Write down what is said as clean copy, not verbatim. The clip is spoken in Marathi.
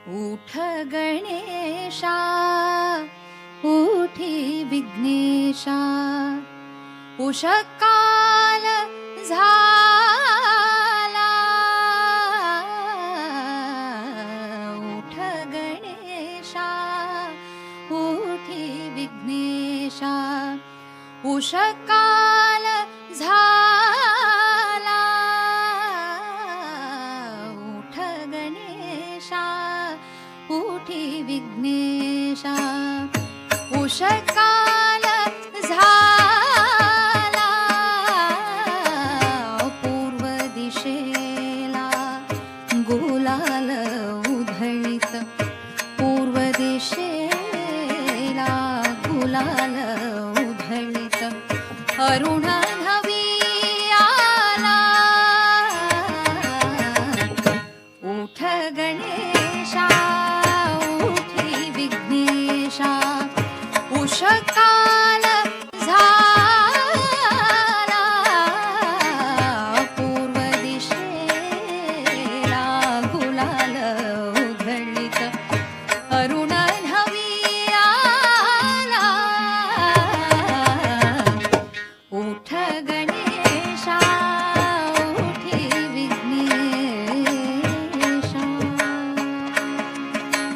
उठ गणेशा उठी विघ्नेशा, उषकाल झाला। उठ गणेशा उठी विघ्नेशा, उषकाल झाला। उठ गणेशा उठी विघ्नेशा, उषकाल झाला। पूर्व दिशेला गुलाल उधळीत, पूर्व दिशेला गुलाल उधळीत, अरुण नवी आला। उठ गणेशा उठी विघ्नेशा, उषका